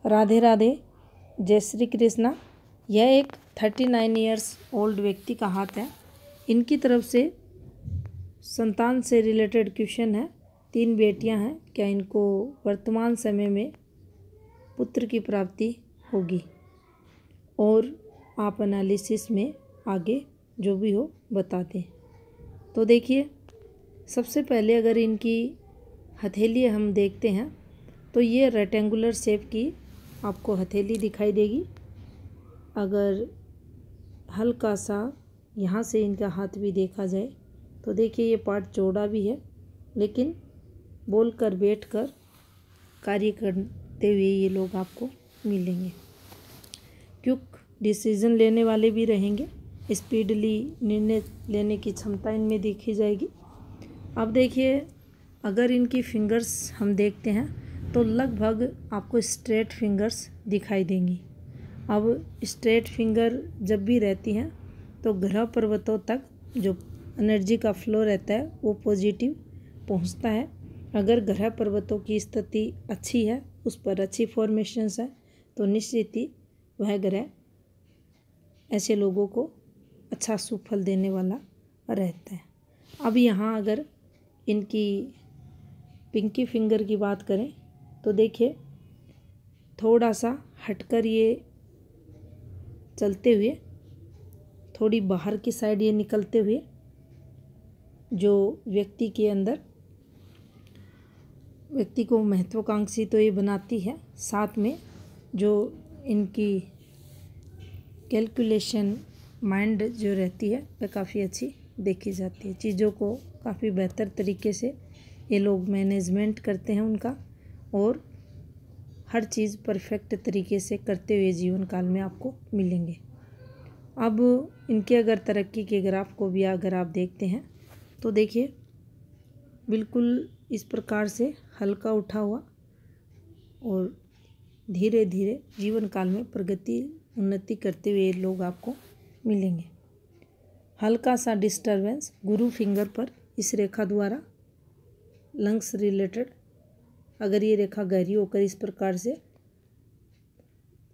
राधे राधे, जय श्री कृष्णा। यह एक 39 इयर्स ओल्ड व्यक्ति का हाथ है। इनकी तरफ से संतान से रिलेटेड क्वेश्चन है। 3 बेटियां हैं, क्या इनको वर्तमान समय में पुत्र की प्राप्ति होगी? और आप एनालिसिस में आगे जो भी हो बता दें। तो देखिए, सबसे पहले अगर इनकी हथेली हम देखते हैं तो ये रेक्टेंगुलर शेप की आपको हथेली दिखाई देगी। अगर हल्का सा यहाँ से इनका हाथ भी देखा जाए तो देखिए ये पार्ट चौड़ा भी है, लेकिन बोलकर बैठकर कार्य करते हुए ये लोग आपको मिलेंगे। क्विक डिसीजन लेने वाले भी रहेंगे। स्पीडली निर्णय लेने की क्षमता इनमें देखी जाएगी। अब देखिए, अगर इनकी फिंगर्स हम देखते हैं तो लगभग आपको स्ट्रेट फिंगर्स दिखाई देंगी। अब स्ट्रेट फिंगर जब भी रहती हैं तो ग्रह पर्वतों तक जो एनर्जी का फ्लो रहता है वो पॉजिटिव पहुंचता है। अगर ग्रह पर्वतों की स्थिति अच्छी है, उस पर अच्छी फॉर्मेशंस है, तो निश्चित ही वह ग्रह ऐसे लोगों को अच्छा सुफल देने वाला रहता है। अब यहाँ अगर इनकी पिंकी फिंगर की बात करें तो देखिए, थोड़ा सा हटकर ये चलते हुए, थोड़ी बाहर की साइड ये निकलते हुए जो व्यक्ति के अंदर व्यक्ति को महत्वाकांक्षी तो ये बनाती है, साथ में जो इनकी कैलकुलेशन माइंड जो रहती है वह काफ़ी अच्छी देखी जाती है। चीज़ों को काफ़ी बेहतर तरीके से ये लोग मैनेजमेंट करते हैं उनका, और हर चीज़ परफेक्ट तरीके से करते हुए जीवन काल में आपको मिलेंगे। अब इनके अगर तरक्की के ग्राफ को भी अगर आप देखते हैं तो देखिए, बिल्कुल इस प्रकार से हल्का उठा हुआ और धीरे धीरे जीवन काल में प्रगति उन्नति करते हुए लोग आपको मिलेंगे। हल्का सा डिस्टरबेंस गुरु फिंगर पर इस रेखा द्वारा लंग्स रिलेटेड, अगर ये रेखा गहरी होकर इस प्रकार से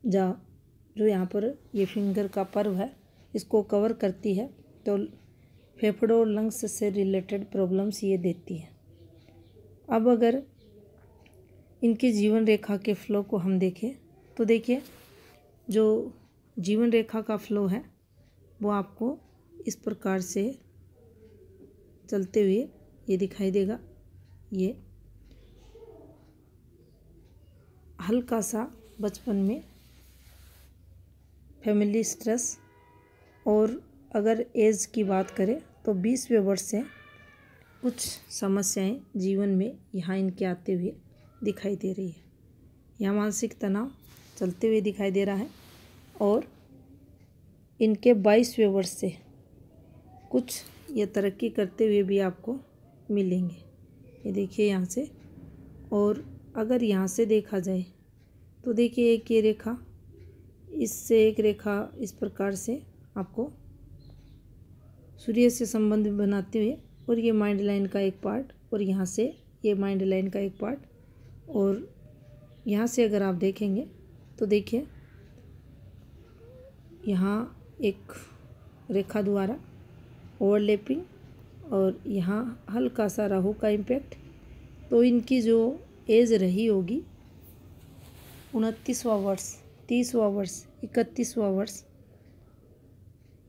जो यहाँ पर ये फिंगर का पर्व है इसको कवर करती है तो फेफड़ों और लंग्स से रिलेटेड प्रॉब्लम्स ये देती है। अब अगर इनकी जीवन रेखा के फ्लो को हम देखें तो देखिए, जो जीवन रेखा का फ्लो है वो आपको इस प्रकार से चलते हुए ये दिखाई देगा। ये हल्का सा बचपन में फैमिली स्ट्रेस, और अगर एज की बात करें तो 20वें वर्ष से कुछ समस्याएं जीवन में यहाँ इनके आते हुए दिखाई दे रही है। यहाँ मानसिक तनाव चलते हुए दिखाई दे रहा है, और इनके 22वें वर्ष से कुछ ये तरक्की करते हुए भी आपको मिलेंगे। ये देखिए यहाँ से, और अगर यहाँ से देखा जाए तो देखिए एक ये रेखा, इससे एक रेखा इस प्रकार से आपको सूर्य से संबंध बनाते हुए, और ये माइंड लाइन का एक पार्ट, और यहाँ से ये माइंड लाइन का एक पार्ट, और यहाँ से अगर आप देखेंगे तो देखिए यहाँ एक रेखा द्वारा ओवरलैपिंग, और यहाँ हल्का सा राहु का इम्पैक्ट। तो इनकी जो एज रही होगी 29वां वर्ष, 30वां वर्ष, 31वां वर्ष,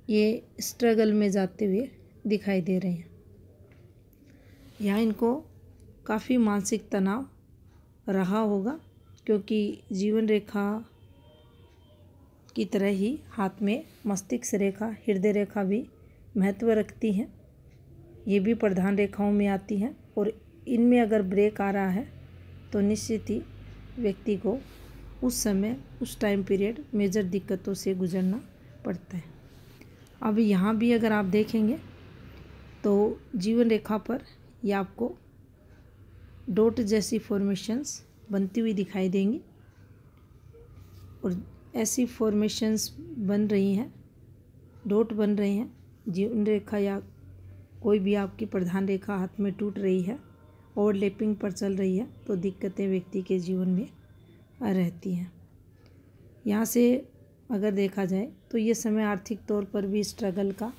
ये स्ट्रगल में जाते हुए दिखाई दे रहे हैं। यहाँ इनको काफ़ी मानसिक तनाव रहा होगा, क्योंकि जीवन रेखा की तरह ही हाथ में मस्तिष्क रेखा, हृदय रेखा भी महत्व रखती हैं। ये भी प्रधान रेखाओं में आती हैं, और इनमें अगर ब्रेक आ रहा है तो निश्चित ही व्यक्ति को उस समय, उस टाइम पीरियड मेजर दिक्कतों से गुजरना पड़ता है। अब यहाँ भी अगर आप देखेंगे तो जीवन रेखा पर ये आपको डॉट जैसी फॉर्मेशंस बनती हुई दिखाई देंगी, और ऐसी फॉर्मेशंस बन रही हैं, डॉट बन रहे हैं। जीवन रेखा या कोई भी आपकी प्रधान रेखा हाथ में टूट रही है, ओवरलैपिंग पर चल रही है, तो दिक्कतें व्यक्ति के जीवन में रहती हैं। यहाँ से अगर देखा जाए तो ये समय आर्थिक तौर पर भी स्ट्रगल का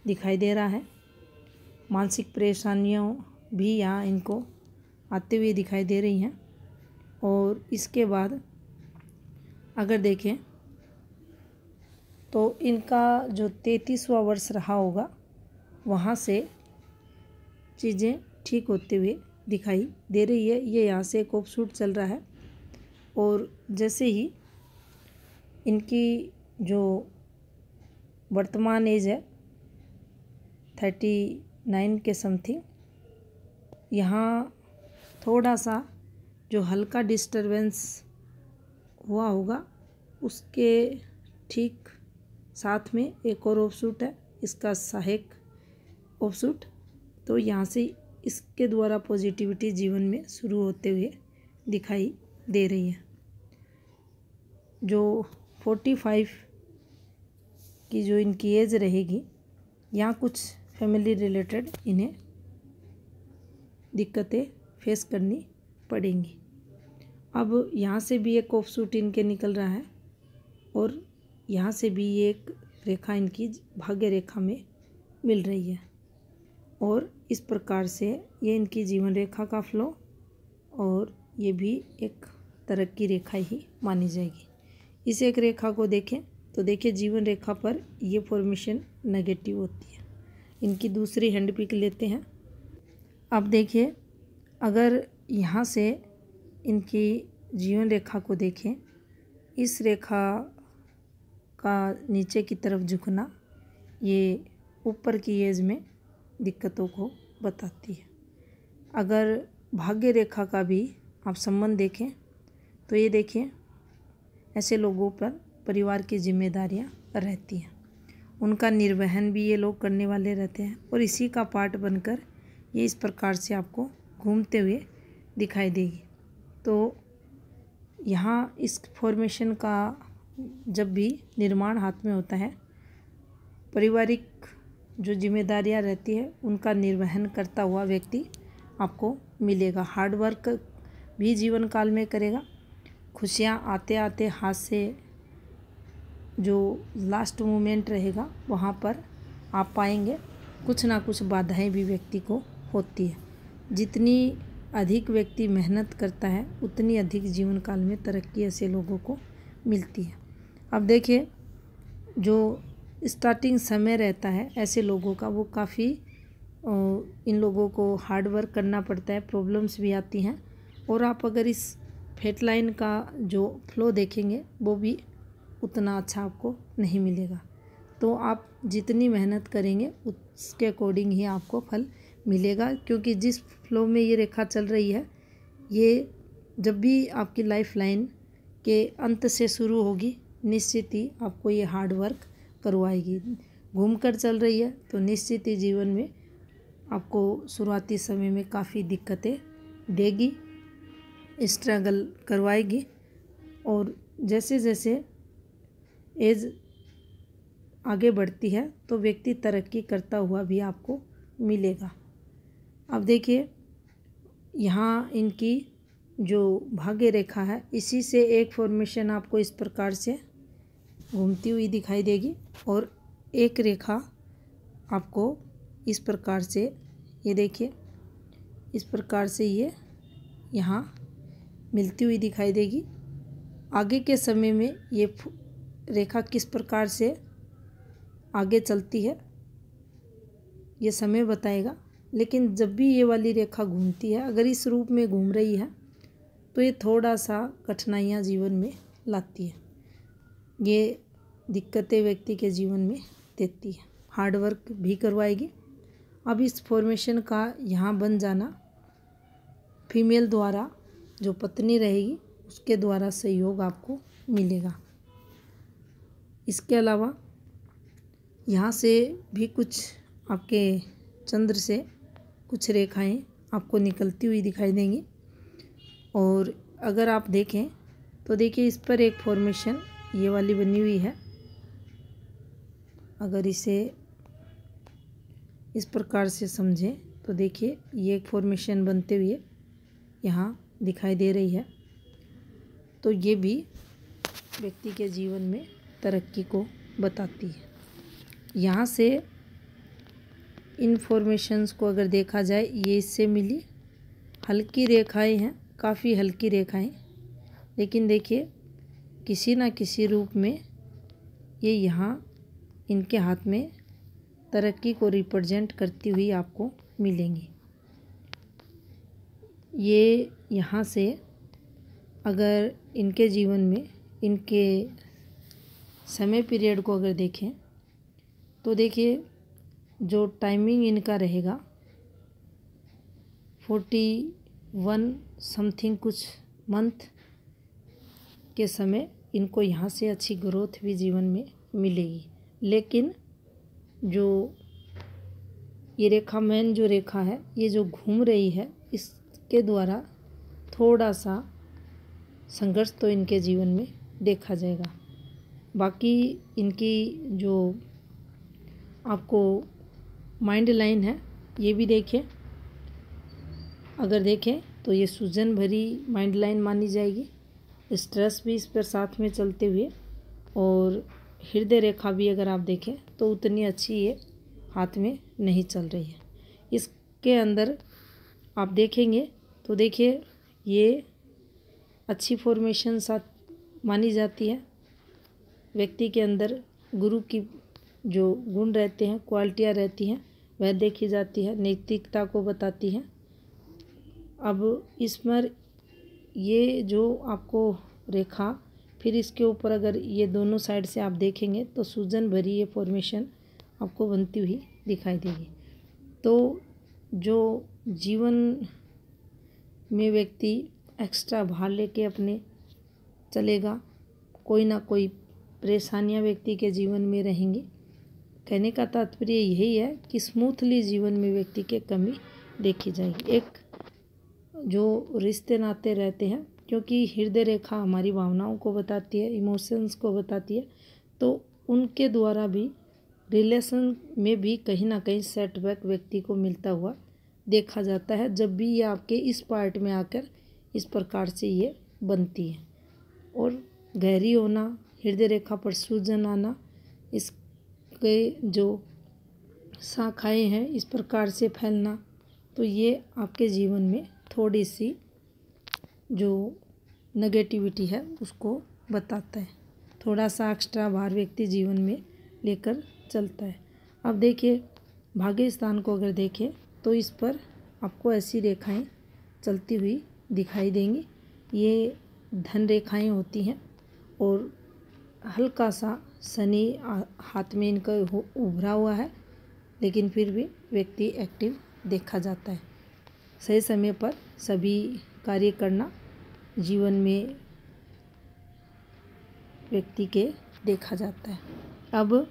दिखाई दे रहा है। मानसिक परेशानियों भी यहाँ इनको आते हुए दिखाई दे रही हैं। और इसके बाद अगर देखें तो इनका जो 33वां वर्ष रहा होगा वहाँ से चीज़ें ठीक होते हुए दिखाई दे रही है। ये यहाँ से एक ऑफशूट चल रहा है और जैसे ही इनकी जो वर्तमान एज है 39 के समथिंग, यहाँ थोड़ा सा जो हल्का डिस्टरबेंस हुआ होगा उसके ठीक साथ में एक और ऑफशूट है, इसका सहायक ऑफशूट। तो यहाँ से इसके द्वारा पॉजिटिविटी जीवन में शुरू होते हुए दिखाई दे रही है। जो 45 की जो इनकी एज रहेगी, यहाँ कुछ फैमिली रिलेटेड इन्हें दिक्कतें फेस करनी पड़ेंगी। अब यहाँ से भी एक ऑफशूट इनके निकल रहा है और यहाँ से भी एक रेखा इनकी भाग्य रेखा में मिल रही है और इस प्रकार से ये इनकी जीवन रेखा का फ्लो और ये भी एक तरक्की रेखा ही मानी जाएगी। इस एक रेखा को देखें तो देखिए जीवन रेखा पर ये फॉर्मेशन नेगेटिव होती है। इनकी दूसरी हैंड पिक लेते हैं। अब देखिए अगर यहाँ से इनकी जीवन रेखा को देखें, इस रेखा का नीचे की तरफ झुकना ये ऊपर की एज में दिक्कतों को बताती है। अगर भाग्य रेखा का भी आप संबंध देखें तो ये देखिए ऐसे लोगों पर परिवार की जिम्मेदारियां रहती हैं, उनका निर्वहन भी ये लोग करने वाले रहते हैं और इसी का पार्ट बनकर ये इस प्रकार से आपको घूमते हुए दिखाई देगी। तो यहाँ इस फॉर्मेशन का जब भी निर्माण हाथ में होता है, पारिवारिक जो जिम्मेदारियां रहती है उनका निर्वहन करता हुआ व्यक्ति आपको मिलेगा। हार्ड वर्क भी जीवन काल में करेगा। खुशियाँ आते आते हाथ से जो लास्ट मोमेंट रहेगा वहाँ पर आप पाएंगे कुछ ना कुछ बाधाएं भी व्यक्ति को होती है। जितनी अधिक व्यक्ति मेहनत करता है उतनी अधिक जीवन काल में तरक्की ऐसे लोगों को मिलती है। अब देखिए जो स्टार्टिंग समय रहता है ऐसे लोगों का, वो काफ़ी इन लोगों को हार्ड वर्क करना पड़ता है, प्रॉब्लम्स भी आती हैं। और आप अगर इस फेट लाइन का जो फ्लो देखेंगे वो भी उतना अच्छा आपको नहीं मिलेगा। तो आप जितनी मेहनत करेंगे उसके अकॉर्डिंग ही आपको फल मिलेगा, क्योंकि जिस फ्लो में ये रेखा चल रही है ये जब भी आपकी लाइफ लाइन के अंत से शुरू होगी निश्चित ही आपको ये हार्ड वर्क करवाएगी। घूमकर चल रही है तो निश्चित ही जीवन में आपको शुरुआती समय में काफ़ी दिक्कतें देगी, स्ट्रगल करवाएगी और जैसे जैसे एज आगे बढ़ती है तो व्यक्ति तरक्की करता हुआ भी आपको मिलेगा। अब देखिए यहाँ इनकी जो भाग्य रेखा है इसी से एक फॉर्मेशन आपको इस प्रकार से घूमती हुई दिखाई देगी और एक रेखा आपको इस प्रकार से, ये देखिए इस प्रकार से ये यहाँ मिलती हुई दिखाई देगी। आगे के समय में ये रेखा किस प्रकार से आगे चलती है ये समय बताएगा, लेकिन जब भी ये वाली रेखा घूमती है अगर इस रूप में घूम रही है तो ये थोड़ा सा कठिनाइयाँ जीवन में लाती है, ये दिक्कतें व्यक्ति के जीवन में देती है, हार्ड वर्क भी करवाएगी। अब इस फॉर्मेशन का यहाँ बन जाना फीमेल द्वारा जो पत्नी रहेगी उसके द्वारा सहयोग आपको मिलेगा। इसके अलावा यहाँ से भी कुछ आपके चंद्र से कुछ रेखाएं आपको निकलती हुई दिखाई देंगी और अगर आप देखें तो देखिए इस पर एक फॉर्मेशन ये वाली बनी हुई है। अगर इसे इस प्रकार से समझें तो देखिए ये एक फॉर्मेशन बनते हुए यहाँ दिखाई दे रही है। तो ये भी व्यक्ति के जीवन में तरक्की को बताती है। यहाँ से इन्फॉर्मेशंस को अगर देखा जाए, ये इससे मिली हल्की रेखाएं हैं, काफ़ी हल्की रेखाएं, लेकिन देखिए किसी न किसी रूप में ये यहाँ इनके हाथ में तरक्की को रिप्रेजेंट करती हुई आपको मिलेंगी। ये यहाँ से अगर इनके जीवन में इनके समय पीरियड को अगर देखें तो देखिए जो टाइमिंग इनका रहेगा 41 समथिंग कुछ मंथ के समय इनको यहाँ से अच्छी ग्रोथ भी जीवन में मिलेगी। लेकिन जो ये रेखा मेन जो रेखा है, ये जो घूम रही है, इसके द्वारा थोड़ा सा संघर्ष तो इनके जीवन में देखा जाएगा। बाकी इनकी जो आपको माइंड लाइन है, ये भी देखें, अगर देखें तो ये सूजन भरी माइंड लाइन मानी जाएगी। स्ट्रेस भी इस पर साथ में चलते हुए, और हृदय रेखा भी अगर आप देखें तो उतनी अच्छी ये हाथ में नहीं चल रही है। इसके अंदर आप देखेंगे तो देखिए ये अच्छी फॉर्मेशन साथ मानी जाती है। व्यक्ति के अंदर गुरु की जो गुण रहते हैं, क्वालिटियाँ रहती हैं, वह देखी जाती है, नैतिकता को बताती है। अब इसमें ये जो आपको रेखा, फिर इसके ऊपर अगर ये दोनों साइड से आप देखेंगे तो सूजन भरी ये फॉर्मेशन आपको बनती हुई दिखाई देगी। तो जो जीवन में व्यक्ति एक्स्ट्रा भार लेके अपने चलेगा, कोई ना कोई परेशानियां व्यक्ति के जीवन में रहेंगी। कहने का तात्पर्य यही है कि स्मूथली जीवन में व्यक्ति के कमी देखी जाएगी। एक जो रिश्ते नाते रहते हैं, क्योंकि हृदय रेखा हमारी भावनाओं को बताती है, इमोशंस को बताती है, तो उनके द्वारा भी रिलेशन में भी कहीं ना कहीं सेटबैक व्यक्ति को मिलता हुआ देखा जाता है, जब भी ये आपके इस पार्ट में आकर इस प्रकार से ये बनती है। और गहरी होना, हृदय रेखा पर सूजन आना, इसके जो शाखाएँ हैं इस प्रकार से फैलना, तो ये आपके जीवन में थोड़ी सी जो नेगेटिविटी है उसको बताता है। थोड़ा सा एक्स्ट्रा भार व्यक्ति जीवन में लेकर चलता है। अब देखिए भाग्य स्थान को अगर देखें तो इस पर आपको ऐसी रेखाएं चलती हुई दिखाई देंगी। ये धन रेखाएं होती हैं, और हल्का सा शनि हाथ में इनका उभरा हुआ है, लेकिन फिर भी व्यक्ति एक्टिव देखा जाता है। सही समय पर सभी कार्य करना जीवन में व्यक्ति के देखा जाता है। अब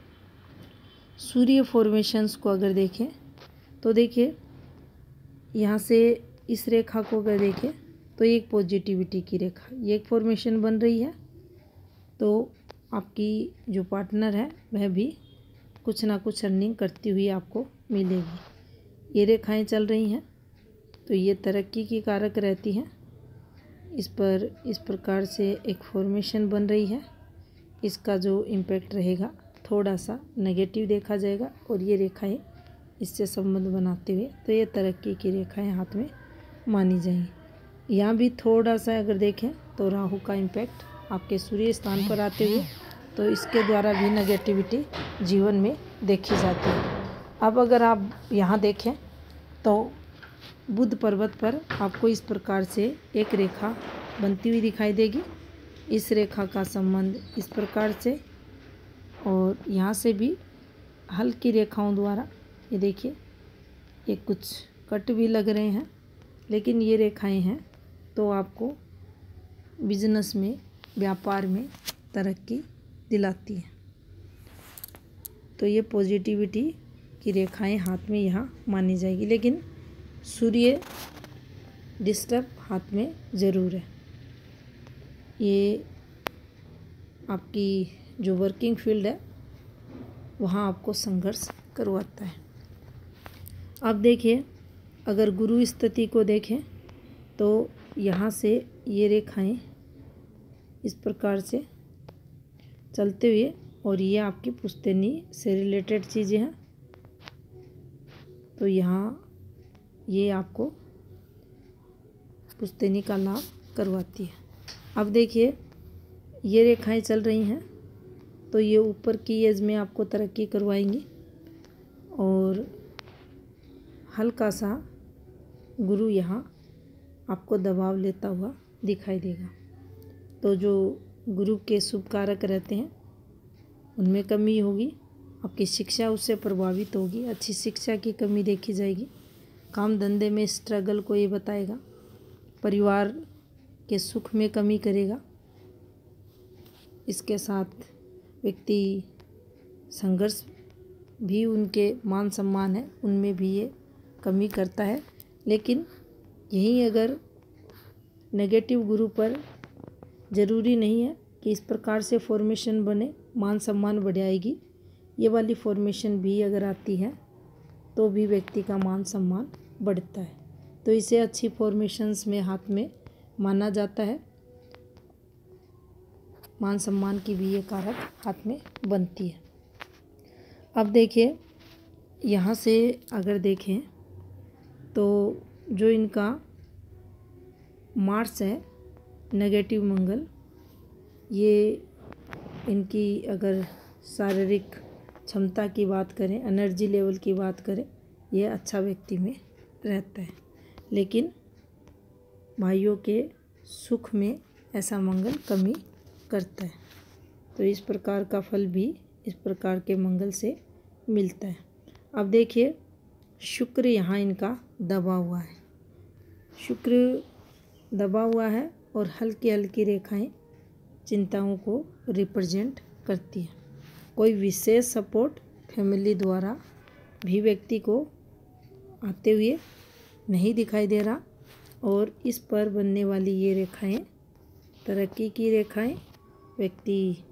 सूर्य फॉर्मेशंस को अगर देखें तो देखिए यहाँ से इस रेखा को अगर देखें तो एक पॉजिटिविटी की रेखा, ये एक फॉर्मेशन बन रही है। तो आपकी जो पार्टनर है वह भी कुछ ना कुछ अर्निंग करती हुई आपको मिलेगी। ये रेखाएं चल रही हैं तो ये तरक्की की कारक रहती हैं। इस पर इस प्रकार से एक फॉर्मेशन बन रही है, इसका जो इम्पैक्ट रहेगा थोड़ा सा नेगेटिव देखा जाएगा, और ये रेखाएं इससे संबंध बनाते हुए तो ये तरक्की की रेखाएं हाथ में मानी जाएंगी। यहाँ भी थोड़ा सा अगर देखें तो राहु का इम्पैक्ट आपके सूर्य स्थान पर आते हुए, तो इसके द्वारा भी नेगेटिविटी जीवन में देखी जाती है। अब अगर आप यहाँ देखें तो बुध पर्वत पर आपको इस प्रकार से एक रेखा बनती हुई दिखाई देगी। इस रेखा का संबंध इस प्रकार से, और यहाँ से भी हल्की रेखाओं द्वारा ये देखिए ये कुछ कट भी लग रहे हैं, लेकिन ये रेखाएं हैं तो आपको बिजनेस में, व्यापार में तरक्की दिलाती है। तो ये पॉजिटिविटी की रेखाएं हाथ में यहाँ मानी जाएगी, लेकिन सूर्य डिस्टर्ब हाथ में ज़रूर है। ये आपकी जो वर्किंग फील्ड है वहाँ आपको संघर्ष करवाता है। अब देखिए अगर गुरु स्थिति को देखें तो यहाँ से ये रेखाएं इस प्रकार से चलते हुए, और ये आपकी पुश्तैनी से रिलेटेड चीज़ें हैं। तो यहाँ ये आपको पुश्तैनी का लाभ करवाती है। अब देखिए ये रेखाएं चल रही हैं, तो ये ऊपर की एज में आपको तरक्की करवाएंगी, और हल्का सा गुरु यहाँ आपको दबाव लेता हुआ दिखाई देगा। तो जो गुरु के शुभ कारक रहते हैं उनमें कमी होगी, आपकी शिक्षा उससे प्रभावित होगी, अच्छी शिक्षा की कमी देखी जाएगी, काम धंधे में स्ट्रगल को ये बताएगा, परिवार के सुख में कमी करेगा। इसके साथ व्यक्ति संघर्ष भी, उनके मान सम्मान है उनमें भी ये कमी करता है। लेकिन यहीं अगर नेगेटिव गुरु पर ज़रूरी नहीं है कि इस प्रकार से फॉर्मेशन बने, मान सम्मान बढ़ाएगी। ये वाली फॉर्मेशन भी अगर आती है तो भी व्यक्ति का मान सम्मान बढ़ता है, तो इसे अच्छी फॉर्मेशंस में हाथ में माना जाता है। मान सम्मान की भी ये कारक हाथ में बनती है। अब देखिए यहाँ से अगर देखें तो जो इनका मार्स है नेगेटिव मंगल, ये इनकी अगर शारीरिक क्षमता की बात करें, एनर्जी लेवल की बात करें, ये अच्छा व्यक्ति में रहता है। लेकिन भाइयों के सुख में ऐसा मंगल कमी करता है। तो इस प्रकार का फल भी इस प्रकार के मंगल से मिलता है। अब देखिए शुक्र यहाँ इनका दबा हुआ है, शुक्र दबा हुआ है और हल्की हल्की रेखाएं चिंताओं को रिप्रेजेंट करती है। कोई विशेष सपोर्ट फैमिली द्वारा भी व्यक्ति को आते हुए नहीं दिखाई दे रहा, और इस पर बनने वाली ये रेखाएं तरक्की की रेखाएं, व्यक्ति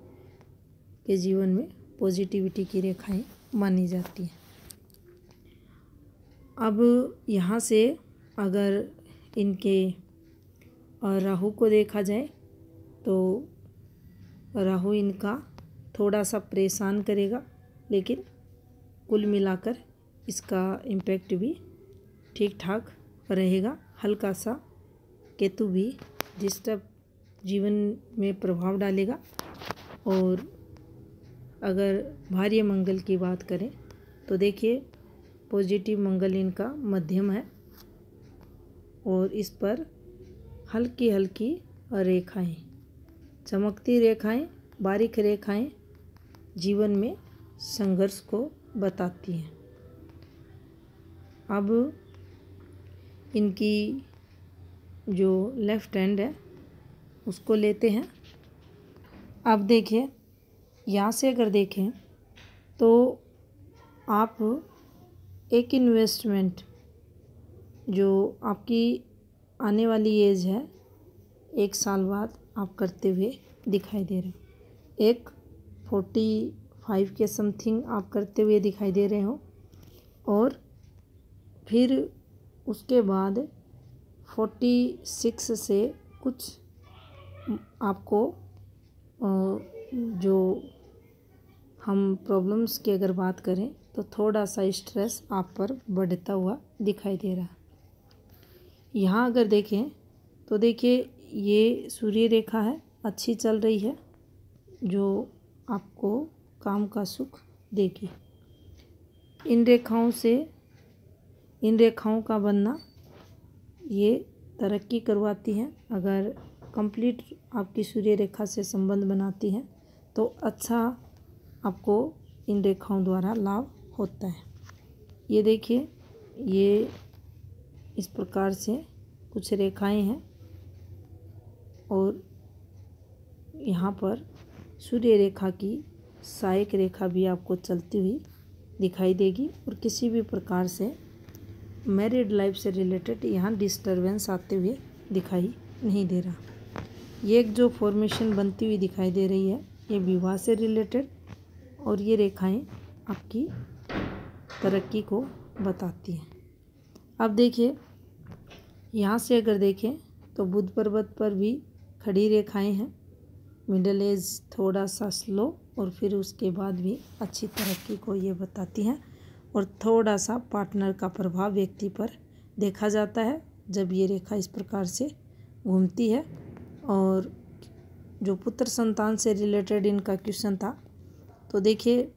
के जीवन में पॉजिटिविटी की रेखाएं मानी जाती हैं। अब यहाँ से अगर इनके राहु को देखा जाए तो राहु इनका थोड़ा सा परेशान करेगा, लेकिन कुल मिलाकर इसका इम्पैक्ट भी ठीक ठाक रहेगा। हल्का सा केतु भी डिस्टर्ब जीवन में प्रभाव डालेगा। और अगर भार्य मंगल की बात करें तो देखिए पॉजिटिव मंगल इनका मध्यम है, और इस पर हल्की हल्की रेखाएं, चमकती रेखाएं, बारीक रेखाएं जीवन में संघर्ष को बताती हैं। अब इनकी जो लेफ्ट हैंड है उसको लेते हैं। अब देखिए यहाँ से अगर देखें तो आप एक इन्वेस्टमेंट जो आपकी आने वाली एज है 1 साल बाद आप करते हुए दिखाई दे रहे हो। एक 45 के समथिंग आप करते हुए दिखाई दे रहे हो, और फिर उसके बाद 46 से कुछ आपको जो हम प्रॉब्लम्स की अगर बात करें तो थोड़ा सा स्ट्रेस आप पर बढ़ता हुआ दिखाई दे रहा है। यहाँ अगर देखें तो देखिए ये सूर्य रेखा है, अच्छी चल रही है, जो आपको काम का सुख देगी। इन रेखाओं का बनना ये तरक्की करवाती हैं। अगर कंप्लीट आपकी सूर्य रेखा से संबंध बनाती हैं तो अच्छा आपको इन रेखाओं द्वारा लाभ होता है। ये देखिए ये इस प्रकार से कुछ रेखाएं हैं, और यहाँ पर सूर्य रेखा की सहायक रेखा भी आपको चलती हुई दिखाई देगी, और किसी भी प्रकार से मैरिड लाइफ से रिलेटेड यहाँ डिस्टरबेंस आते हुए दिखाई नहीं दे रहा। ये एक जो फॉर्मेशन बनती हुई दिखाई दे रही है ये विवाह से रिलेटेड, और ये रेखाएं आपकी तरक्की को बताती हैं। अब देखिए यहाँ से अगर देखें तो बुध पर्वत पर भी खड़ी रेखाएं हैं, मिडिल एज थोड़ा सा स्लो और फिर उसके बाद भी अच्छी तरक्की को ये बताती हैं। और थोड़ा सा पार्टनर का प्रभाव व्यक्ति पर देखा जाता है जब ये रेखा इस प्रकार से घूमती है। और जो पुत्र संतान से रिलेटेड इनका क्वेश्चन था, तो देखिए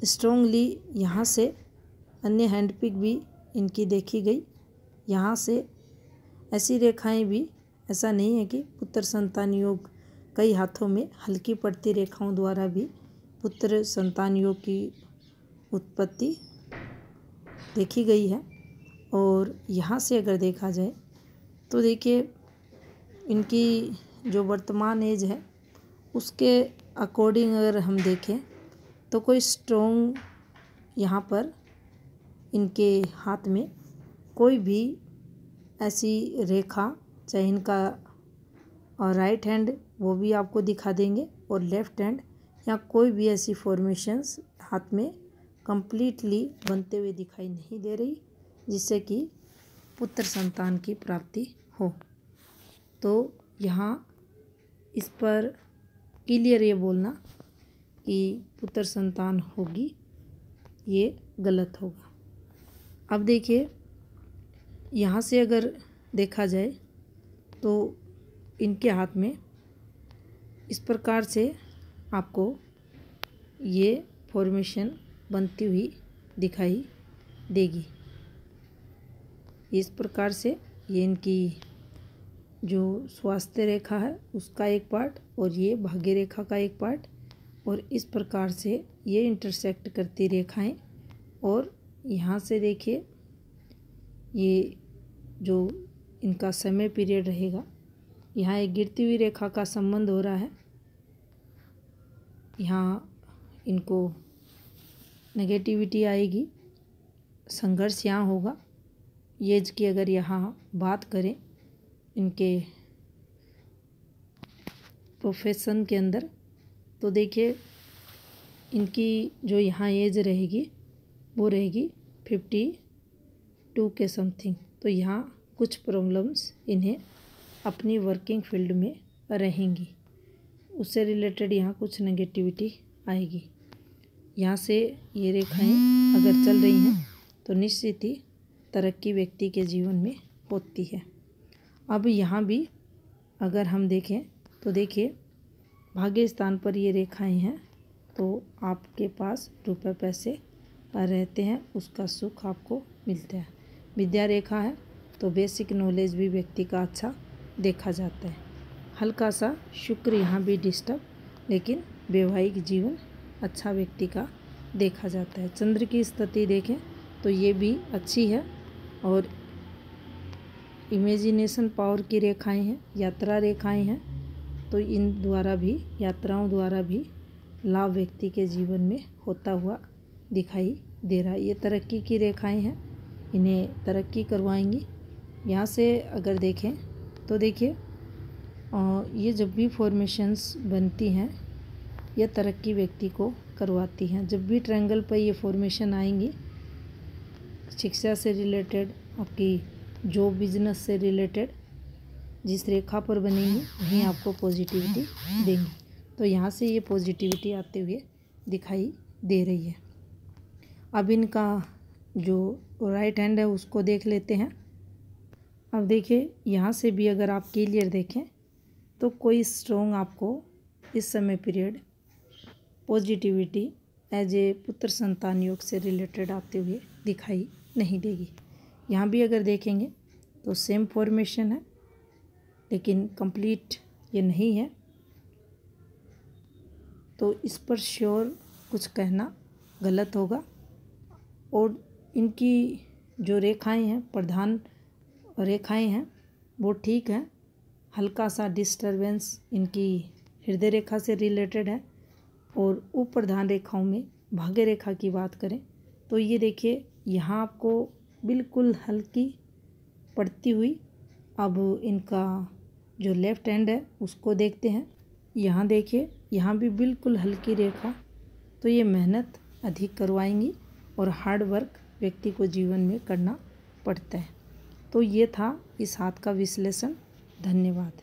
स्ट्रोंगली यहाँ से अन्य हैंडपिक भी इनकी देखी गई। यहाँ से ऐसी रेखाएं भी, ऐसा नहीं है कि पुत्र संतान योग कई हाथों में हल्की पड़ती रेखाओं द्वारा भी पुत्र संतान योग की उत्पत्ति देखी गई है। और यहाँ से अगर देखा जाए तो देखिए इनकी जो वर्तमान एज है उसके अकॉर्डिंग अगर हम देखें तो कोई स्ट्रोंग यहाँ पर इनके हाथ में कोई भी ऐसी रेखा, चाहे इनका और राइट हैंड वो भी आपको दिखा देंगे और लेफ्ट हैंड, या कोई भी ऐसी फॉर्मेशंस हाथ में कंप्लीटली बनते हुए दिखाई नहीं दे रही जिससे कि पुत्र संतान की प्राप्ति हो। तो यहाँ इस पर क्लियर ये बोलना कि पुत्र संतान होगी ये गलत होगा। अब देखिए यहाँ से अगर देखा जाए तो इनके हाथ में इस प्रकार से आपको ये फॉर्मेशन बनती हुई दिखाई देगी। इस प्रकार से ये इनकी जो स्वास्थ्य रेखा है उसका एक पार्ट और ये भाग्य रेखा का एक पार्ट, और इस प्रकार से ये इंटरसेक्ट करती रेखाएं। और यहाँ से देखिए ये जो इनका समय पीरियड रहेगा, यहाँ एक गिरती हुई रेखा का संबंध हो रहा है। यहाँ इनको नेगेटिविटी आएगी, संघर्ष यहाँ होगा। एज की अगर यहाँ बात करें इनके प्रोफेशन के अंदर, तो देखिए इनकी जो यहाँ एज रहेगी वो रहेगी 52 के समथिंग। तो यहाँ कुछ प्रॉब्लम्स इन्हें अपनी वर्किंग फील्ड में रहेंगी, उससे रिलेटेड यहाँ कुछ नेगेटिविटी आएगी। यहाँ से ये रेखाएं अगर चल रही हैं तो निश्चित ही तरक्की व्यक्ति के जीवन में होती है। अब यहाँ भी अगर हम देखें तो देखिए भाग्य स्थान पर ये रेखाएं हैं तो आपके पास रुपए पैसे रहते हैं, उसका सुख आपको मिलता है। विद्या रेखा है तो बेसिक नॉलेज भी व्यक्ति का अच्छा देखा जाता है। हल्का सा शुक्र यहाँ भी डिस्टर्ब, लेकिन वैवाहिक जीवन अच्छा व्यक्ति का देखा जाता है। चंद्र की स्थिति देखें तो ये भी अच्छी है और इमेजिनेशन पावर की रेखाएं हैं, यात्रा रेखाएं हैं, तो इन द्वारा भी, यात्राओं द्वारा भी लाभ व्यक्ति के जीवन में होता हुआ दिखाई दे रहा है। ये तरक्की की रेखाएं हैं, इन्हें तरक्की करवाएंगी। यहाँ से अगर देखें तो देखिए ये जब भी फॉर्मेशंस बनती हैं ये तरक्की व्यक्ति को करवाती हैं। जब भी ट्रायंगल पर ये फॉर्मेशन आएंगी, शिक्षा से रिलेटेड, आपकी जॉब बिजनेस से रिलेटेड जिस रेखा पर बनेंगी वहीं आपको पॉजिटिविटी देंगी। तो यहाँ से ये पॉजिटिविटी आते हुए दिखाई दे रही है। अब इनका जो राइट हैंड है उसको देख लेते हैं। अब देखिए यहाँ से भी अगर आप क्लियर देखें तो कोई स्ट्रॉन्ग आपको इस समय पीरियड पॉजिटिविटी एज ए पुत्र संतान योग से रिलेटेड आते हुए दिखाई नहीं देगी। यहाँ भी अगर देखेंगे तो सेम फॉर्मेशन है लेकिन कंप्लीट ये नहीं है, तो इस पर श्योर कुछ कहना गलत होगा। और इनकी जो रेखाएं हैं, प्रधान रेखाएं हैं, वो ठीक हैं। हल्का सा डिस्टरबेंस इनकी हृदय रेखा से रिलेटेड है। और उप प्रधान रेखाओं में भाग्य रेखा की बात करें तो ये देखिए यहाँ आपको बिल्कुल हल्की पड़ती हुई। अब इनका जो लेफ्ट हैंड है उसको देखते हैं। यहाँ देखिए यहाँ भी बिल्कुल हल्की रेखा, तो ये मेहनत अधिक करवाएंगी और हार्ड वर्क व्यक्ति को जीवन में करना पड़ता है। तो ये था इस हाथ का विश्लेषण। धन्यवाद।